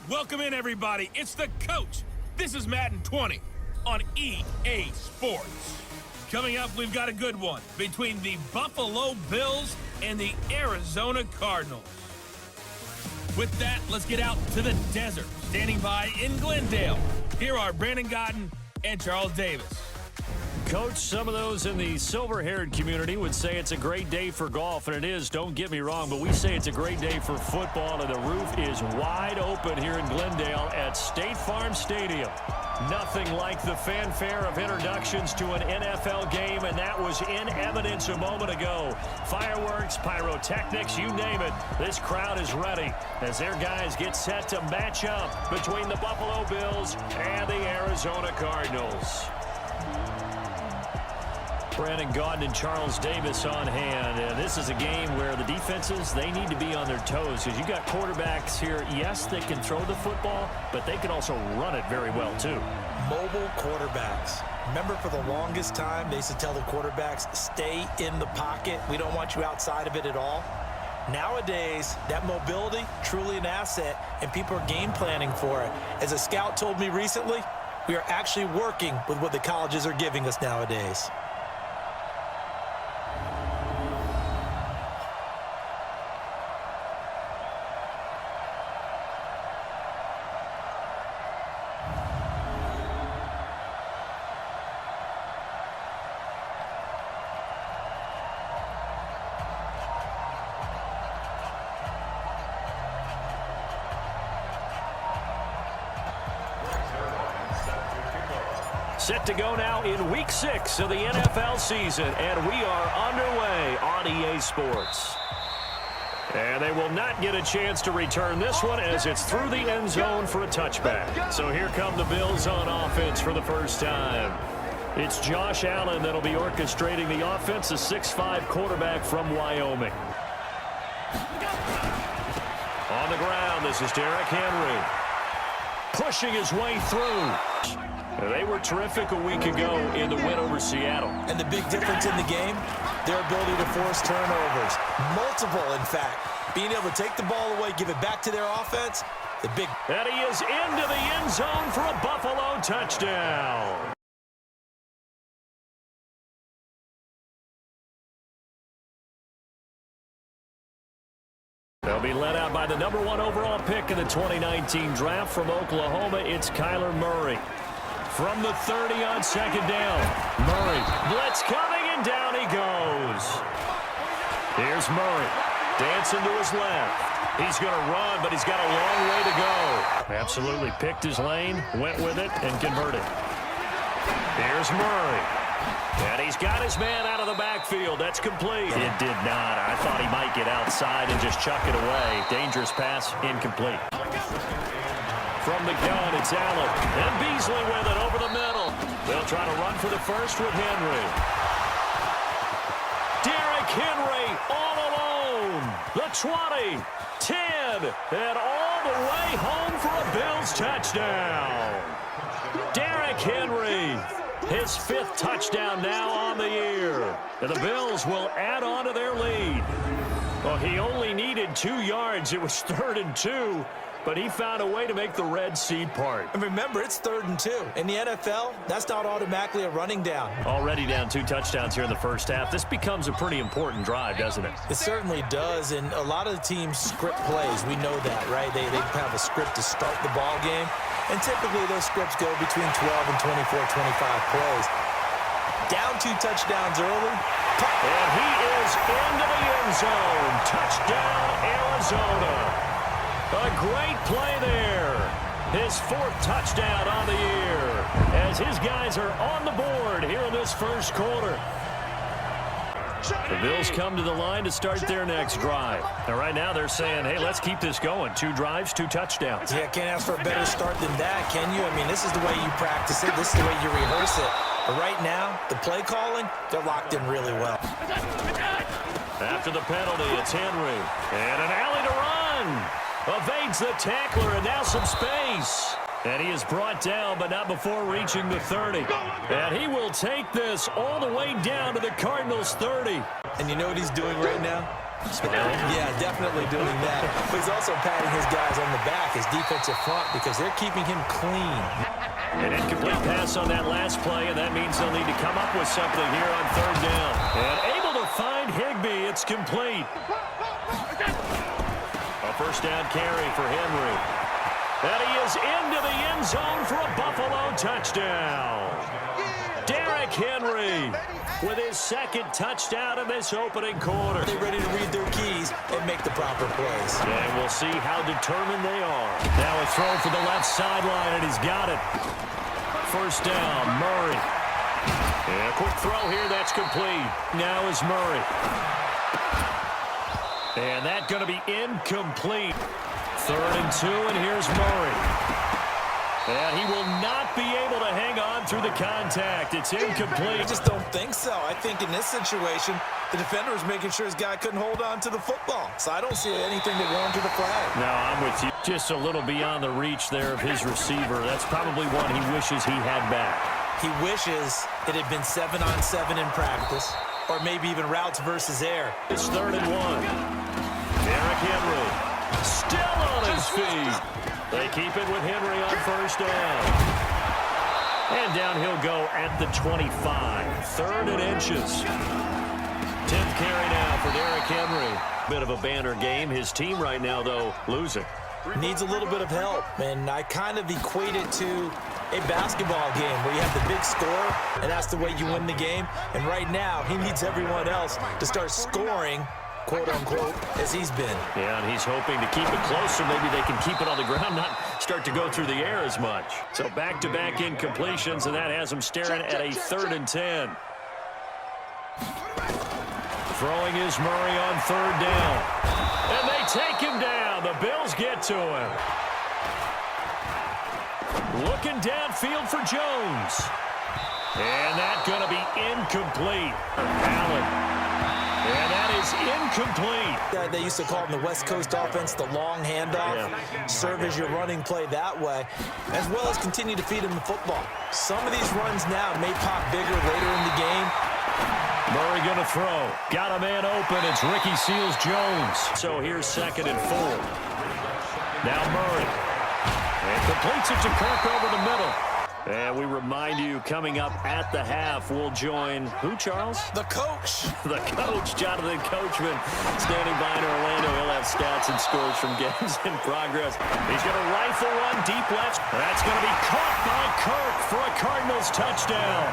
Welcome in, everybody. It's the coach. This is Madden 20 on EA Sports. Coming up, we've got a good one between the Buffalo Bills and the Arizona Cardinals. With that, let's get out to the desert. Standing by in Glendale, here are Brandon Godden and Charles Davis. Coach, some of those in the silver-haired community would say it's a great day for golf, and it is, don't get me wrong, but we say it's a great day for football, and the roof is wide open here in Glendale at State Farm Stadium. Nothing like the fanfare of introductions to an NFL game, and that was in evidence a moment ago. Fireworks, pyrotechnics, you name it. This crowd is ready as their guys get set to match up between the Buffalo Bills and the Arizona Cardinals. Brandon Gaudin and Charles Davis on hand. And this is a game where the defenses, they need to be on their toes because you got quarterbacks here, yes, they can throw the football, but they can also run it very well too. Mobile quarterbacks. Remember, for the longest time, they used to tell the quarterbacks, stay in the pocket. We don't want you outside of it at all. Nowadays, that mobility, truly an asset, and people are game planning for it. As a scout told me recently, we are actually working with what the colleges are giving us nowadays. Set to go now in Week 6 of the NFL season, and we are underway on EA Sports. And they will not get a chance to return this one as it's through the end zone for a touchback. So here come the Bills on offense for the first time. It's Josh Allen that'll be orchestrating the offense, a 6'5" quarterback from Wyoming. On the ground, this is Derrick Henry. Pushing his way through. They were terrific a week ago in the win over Seattle. And the big difference in the game, their ability to force turnovers. Multiple, in fact. Being able to take the ball away, give it back to their offense, the big... And he is into the end zone for a Buffalo touchdown. They'll be led out by the number 1 overall pick in the 2019 draft from Oklahoma. It's Kyler Murray. From the 30 on second down. Murray, blitz coming, and down he goes. Here's Murray, dancing to his left. He's going to run, but he's got a long way to go. Absolutely picked his lane, went with it, and converted. Here's Murray. And he's got his man out of the backfield. That's complete. It did not. I thought he might get outside and just chuck it away. Dangerous pass, incomplete. From the gun, it's Allen. And Beasley with it over the middle. They'll try to run for the first with Henry. Derrick Henry all alone. The 20, 10, and all the way home for a Bills touchdown. Derrick Henry, his 5th touchdown now on the year. And the Bills will add on to their lead. Well, he only needed 2 yards. It was 3rd and 2. But he found a way to make the Red Sea part. And remember, it's 3rd and 2. In the NFL, that's not automatically a running down. Already down 2 touchdowns here in the first half. This becomes a pretty important drive, doesn't it? It certainly does, and a lot of the teams script plays. We know that, right? They have a script to start the ball game, and typically those scripts go between 12 and 24, 25 plays. Down 2 touchdowns early. And he is into the end zone. Touchdown, Arizona. A great play there. His 4th touchdown on the year as his guys are on the board here in this first quarter. The Bills come to the line to start their next drive. And right now they're saying, hey, let's keep this going. 2 drives, 2 touchdowns. Yeah, can't ask for a better start than that, can you? I mean, this is the way you practice it. This is the way you rehearse it. But right now, the play calling, they're locked in really well. After the penalty, it's Henry. And an alley to run. Evades the tackler, and now some space. And he is brought down, but not before reaching the 30. And he will take this all the way down to the Cardinals' 30. And you know what he's doing right now? Smiling. Yeah, definitely doing that. But he's also patting his guys on the back, his defensive front, because they're keeping him clean. An incomplete pass on that last play, and that means they'll need to come up with something here on third down. And able to find Higbee. It's complete. A first down carry for Henry. And he is into the end zone for a Buffalo touchdown. Derrick Henry with his second touchdown in this opening quarter. They're ready to read their keys and make the proper plays. And we'll see how determined they are. Now a throw for the left sideline, and he's got it. First down, Murray. And a quick throw here, that's complete. Now is Murray. And that's going to be incomplete. 3rd and 2, and here's Murray. And he will not be able to hang on through the contact. It's incomplete. I just don't think so. I think in this situation, the defender was making sure his guy couldn't hold on to the football. So I don't see anything that warranted the flag. No, I'm with you. Just a little beyond the reach there of his receiver. That's probably one he wishes he had back. He wishes it had been 7-on-7 in practice, or maybe even routes versus air. It's 3rd and 1. Derrick Henry still on his feet. They keep it with Henry on first down. And down he'll go at the 25. 3rd and inches. 10th carry now for Derrick Henry. Bit of a banner game. His team right now, though, losing. Needs a little bit of help, and I kind of equate it to a basketball game where you have the big score, and that's the way you win the game. And right now, he needs everyone else to start scoring, quote-unquote, as he's been. Yeah, and he's hoping to keep it close so maybe they can keep it on the ground, not start to go through the air as much. So back-to-back incompletions, and that has him staring at a 3rd and 10. Throwing is Murray on 3rd down. And they take him down. The Bills get to him. Looking downfield for Jones. And that's going to be incomplete. Allen. And that is incomplete. They used to call it in the West Coast offense the long handoff. Yeah. Serve as your running play that way, as well as continue to feed him the football. Some of these runs now may pop bigger later in the game. Murray going to throw. Got a man open. It's Ricky Seals-Jones. So here's 2nd and 4. Now Murray. And completes it to Kirk over the middle. And we remind you, coming up at the half, we'll join who, Charles? The coach. The coach, Jonathan Coachman, standing by in Orlando. He'll have stats and scores from games in progress. He's going to rifle one deep left. That's going to be caught by Kirk for a Cardinals touchdown.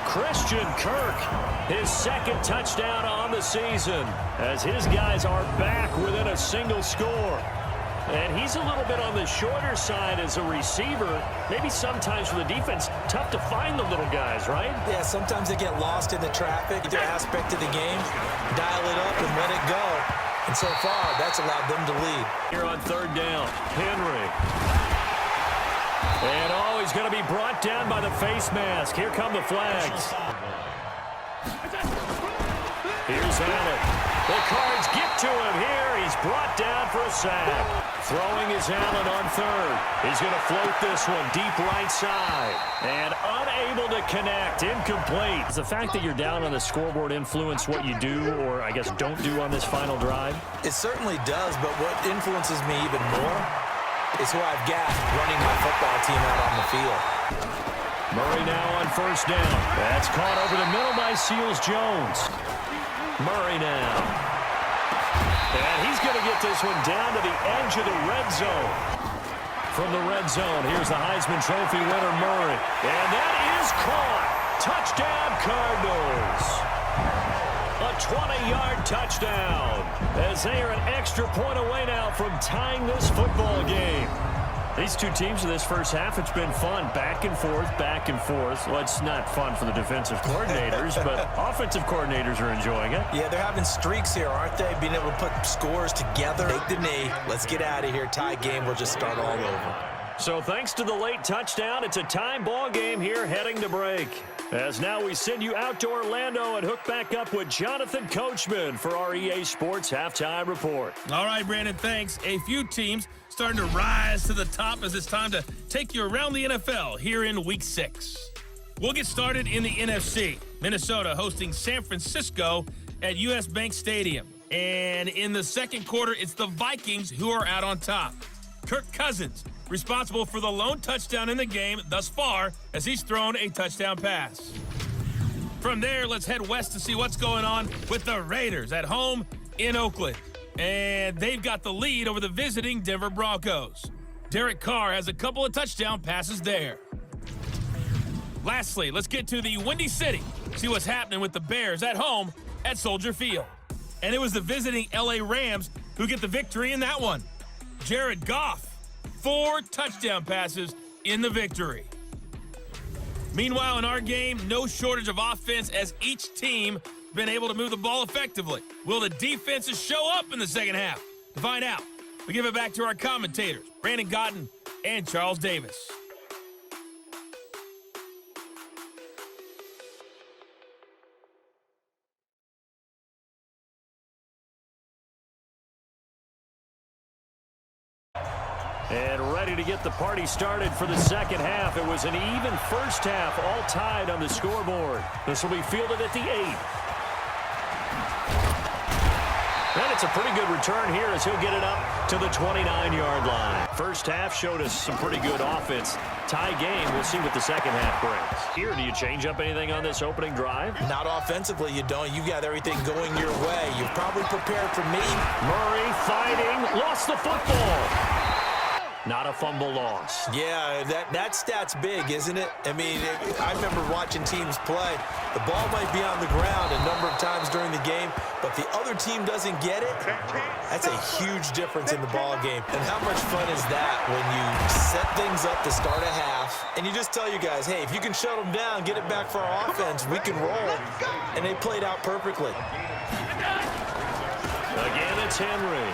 Christian Kirk, his 2nd touchdown on the season, as his guys are back within a single score. And he's a little bit on the shorter side as a receiver. Maybe sometimes for the defense, tough to find the little guys, right? Yeah, sometimes they get lost in the traffic, either aspect of the game, dial it up and let it go. And so far, that's allowed them to lead. Here on 3rd down, Henry. And oh, he's going to be brought down by the face mask. Here come the flags. Here's Allen. The Cards get to him here. He's brought down for a sack. Throwing is Allen on 3rd. He's going to float this one deep right side. And unable to connect. Incomplete. Does the fact that you're down on the scoreboard influence what you do, or I guess don't do on this final drive? It certainly does, but what influences me even more is who I've got running my football team out on the field. Murray now on first down. That's caught over the middle by Seals-Jones. Murray now. And he's going to get this one down to the edge of the red zone. From the red zone, here's the Heisman Trophy winner, Murray. And that is caught. Touchdown, Cardinals. A 20-yard touchdown, as they are an extra point away now from tying this football game. These two teams in this first half, it's been fun. Back and forth, back and forth. Well, it's not fun for the defensive coordinators, but offensive coordinators are enjoying it. Yeah, they're having streaks here, aren't they? Being able to put scores together. Take the knee. Let's get out of here. Tie game. We'll just start all over. So thanks to the late touchdown, it's a time ball game here heading to break. As now we send you out to Orlando and hook back up with Jonathan Coachman for our EA Sports Halftime Report. All right, Brandon, thanks. A few teams starting to rise to the top as it's time to take you around the NFL here in Week 6. We'll get started in the NFC. Minnesota hosting San Francisco at US Bank Stadium. And in the second quarter, it's the Vikings who are out on top. Kirk Cousins, responsible for the lone touchdown in the game thus far, as he's thrown a touchdown pass. From there, let's head west to see what's going on with the Raiders at home in Oakland. And they've got the lead over the visiting Denver Broncos. Derek Carr has a couple of touchdown passes there. Lastly, let's get to the Windy City, see what's happening with the Bears at home at Soldier Field. And it was the visiting LA Rams who get the victory in that one. Jared Goff, 4 touchdown passes in the victory. Meanwhile, in our game, no shortage of offense as each team been able to move the ball effectively. Will the defenses show up in the second half? To find out, we give it back to our commentators, Brandon Gotten and Charles Davis. And ready to get the party started for the second half. It was an even first half, all tied on the scoreboard. This will be fielded at the 8. And it's a pretty good return here as he'll get it up to the 29-yard line. First half showed us some pretty good offense. Tie game, we'll see what the second half brings. Here, do you change up anything on this opening drive? Not offensively, you don't. You got everything going your way. You've probably prepared for me. Murray fighting, lost the football. Not a fumble loss. Yeah, that stat's big, isn't it? I mean, I remember watching teams play. The ball might be on the ground a number of times during the game, but the other team doesn't get it. That's a huge difference in the ball game. And how much fun is that when you set things up to start a half, and you just tell your guys, hey, if you can shut them down, get it back for our offense, we can roll. And they played out perfectly. Again, it's Henry.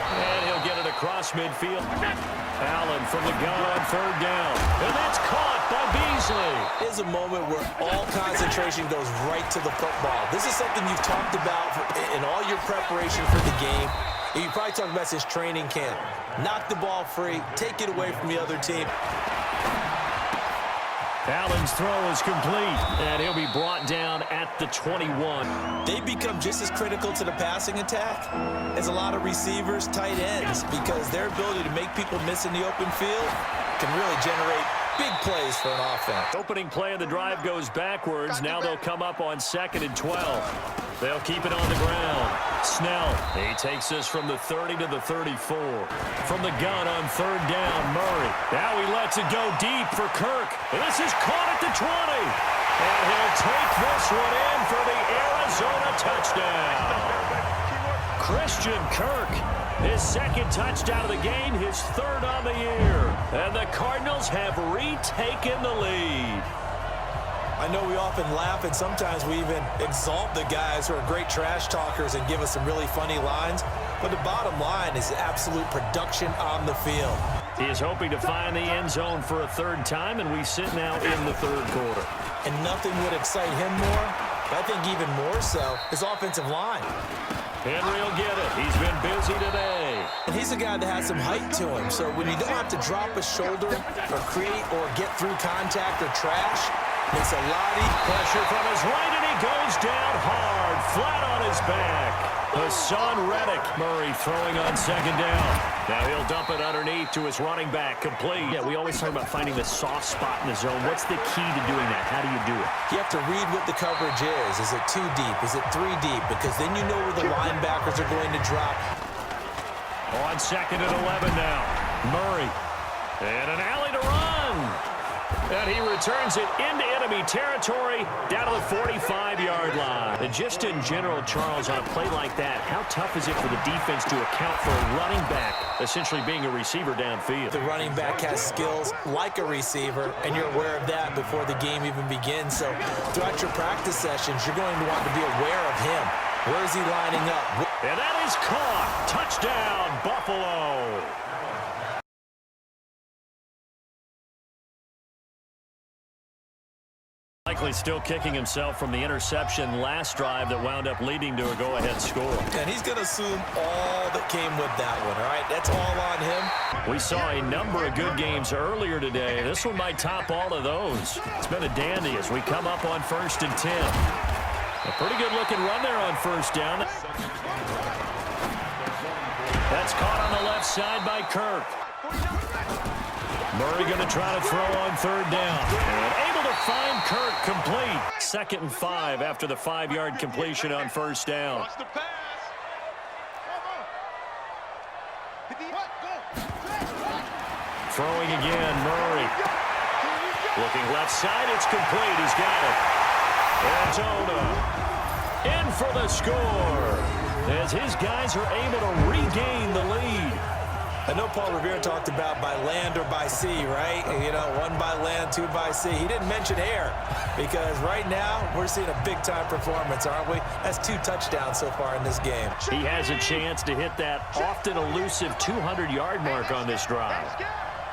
And he'll get it across midfield. Allen from the gun on third down. And that's caught by Beasley. It is a moment where all concentration goes right to the football. This is something you've talked about in all your preparation for the game. And you probably talked about since training camp. Knock the ball free. Take it away from the other team. Allen's throw is complete, and he'll be brought down at the 21. They become just as critical to the passing attack as a lot of receivers, tight ends, because their ability to make people miss in the open field can really generate big plays for an offense. Opening play of the drive goes backwards. Now they'll come up on 2nd and 12. They'll keep it on the ground. Snell, he takes this from the 30 to the 34. From the gun on third down, Murray. Now he lets it go deep for Kirk. And this is caught at the 20. And he'll take this one in for the Arizona touchdown. Christian Kirk, his second touchdown of the game, his third on the year. And the Cardinals have retaken the lead. I know we often laugh, and sometimes we even exalt the guys who are great trash talkers and give us some really funny lines. But the bottom line is absolute production on the field. He is hoping to find the end zone for a third time, and we sit now in the third quarter. And nothing would excite him more, but I think even more so, his offensive line. Henry will get it. He's been busy today. And he's a guy that has some height to him, so when you don't have to drop a shoulder or create or get through contact or trash, makes a lot of pressure from his right, and he goes down hard, flat on his back. Hassan Reddick. Murray throwing on second down. Now he'll dump it underneath to his running back, complete. Yeah, we always talk about finding the soft spot in the zone. What's the key to doing that? How do you do it? You have to read what the coverage is. Is it 2 deep? Is it 3 deep? Because then you know where the linebackers are going to drop. On 2nd and 11 now. Murray. And an alley to run. And he returns it into enemy territory down to the 45-yard line. And just in general, Charles, on a play like that, how tough is it for the defense to account for a running back essentially being a receiver downfield? The running back has skills like a receiver, and you're aware of that before the game even begins. So throughout your practice sessions, you're going to want to be aware of him. Where is he lining up? And that is caught. Touchdown, Buffalo. Likely still kicking himself from the interception last drive that wound up leading to a go-ahead score. And he's going to assume all that came with that one, all right? That's all on him. We saw a number of good games earlier today. This one might top all of those. It's been a dandy as we come up on 1st and 10. A pretty good-looking run there on first down. That's caught on the left side by Kirk. Murray going to try to throw on third down. And able to find Kirk complete. 2nd and 5 after the 5-yard completion on first down. Throwing again, Murray. Looking left side, it's complete. He's got it. Arizona in for the score as his guys are able to regain the lead. I know Paul Revere talked about by land or by sea, right? You know, 1 by land, 2 by sea. He didn't mention air because right now we're seeing a big-time performance, aren't we? That's 2 touchdowns so far in this game. He has a chance to hit that often elusive 200-yard mark on this drive.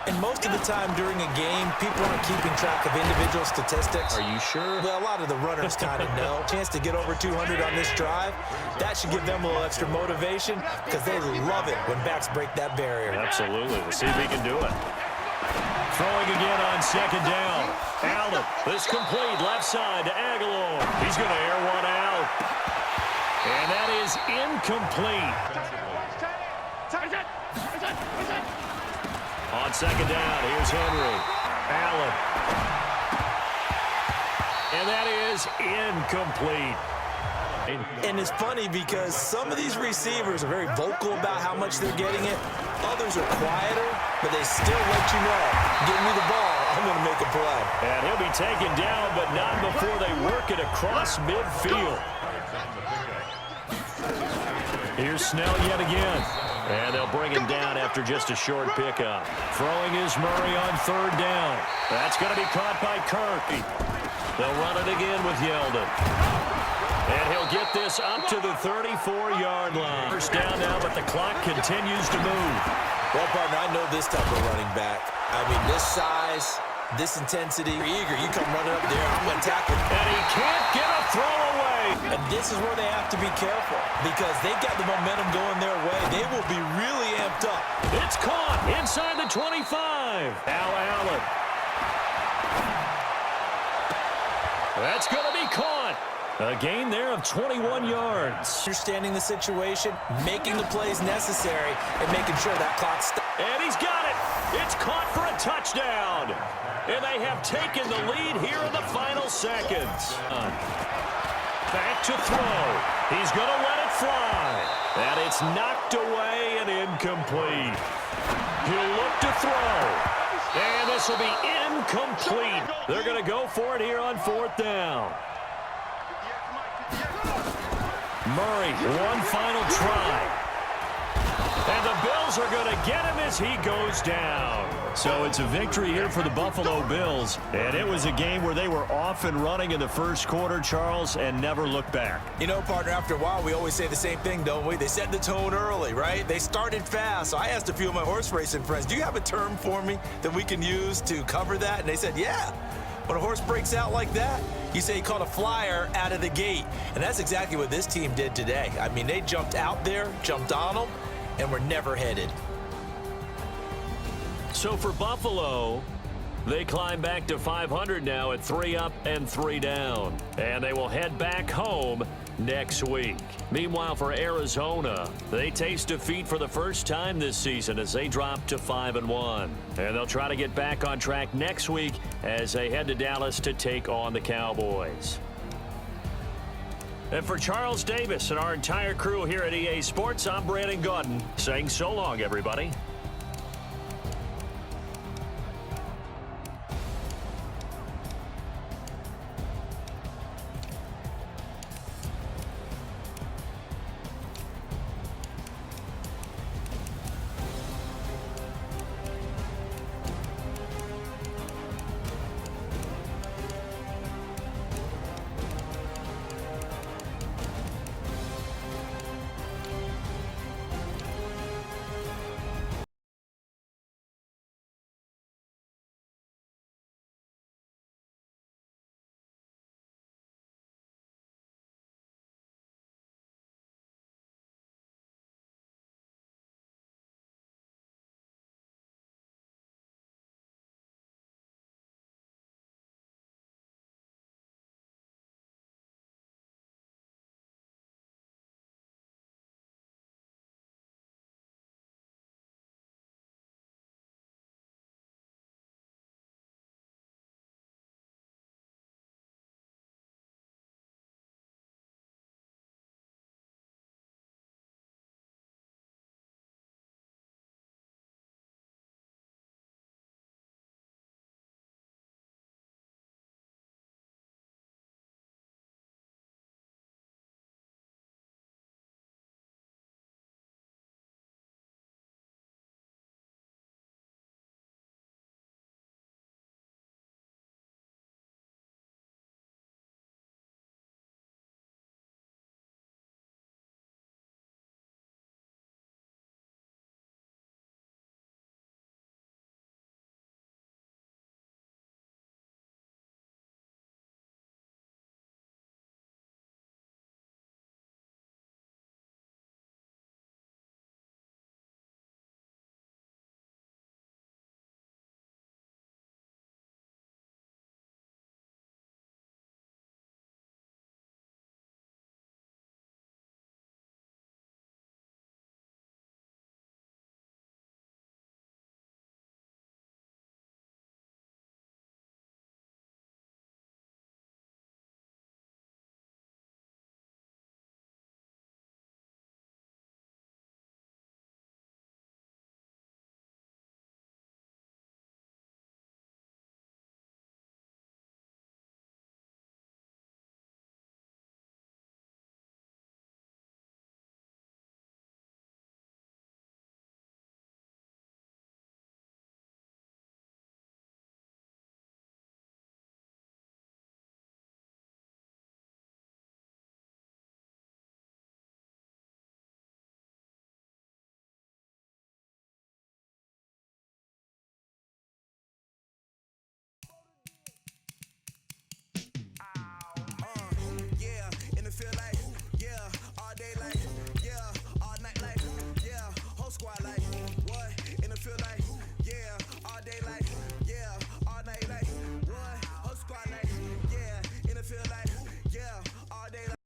And most of the time during a game, people aren't keeping track of individual statistics. Are you sure? Well, a lot of the runners kind of know. Chance to get over 200 on this drive, that should give them a little extra motivation because they love it when backs break that barrier. Absolutely. We'll see if he can do it. Throwing again on 2nd down. Allen, this complete left side to Aguilar. He's going to air one out. And that is incomplete. On 2nd down, here's Henry. Allen. And that is incomplete. And it's funny because some of these receivers are very vocal about how much they're getting it. Others are quieter, but they still let you know, give me the ball, I'm going to make a play. And he'll be taken down, but not before they work it across midfield. Here's Snell yet again. And they'll bring him down after just a short pickup. Throwing is Murray on 3rd down. That's going to be caught by Kirk. They'll run it again with Yeldon. And he'll get this up to the 34-yard line. First down now, but the clock continues to move. Well, partner, I know this type of running back. I mean, this size, this intensity, you're eager. You come running up there, I'm going to tackle. And he can't get a throw away. And this is where they have to be careful because they've got the momentum going their way. They will be really amped up. It's caught inside the 25. Now Allen. That's going to be caught. A gain there of 21 yards. Understanding the situation, making the plays necessary, and making sure that clock stops. And he's got it. It's caught for a touchdown. And they have taken the lead here in the final seconds. Back to throw. He's going to let it fly. And it's knocked away and incomplete. He'll look to throw. And this will be incomplete. They're going to go for it here on 4th down. Murray, one final try. And the Bills are going to get him as he goes down. So it's a victory here for the Buffalo Bills. And it was a game where they were off and running in the first quarter, Charles, and never looked back. You know, partner, after a while, we always say the same thing, don't we? They set the tone early, right? They started fast. So I asked a few of my horse racing friends, do you have a term for me that we can use to cover that? And they said, yeah. When a horse breaks out like that, you say he caught a flyer out of the gate. And that's exactly what this team did today. I mean, they jumped out there, jumped on them, and were never headed. So for Buffalo, they climb back to 500 now at 3 up and 3 down. And they will head back home next week. Meanwhile, for Arizona, they taste defeat for the first time this season as they drop to 5-1. And they'll try to get back on track next week as they head to Dallas to take on the Cowboys. And for Charles Davis and our entire crew here at EA Sports, I'm Brandon Gaudin saying so long, everybody.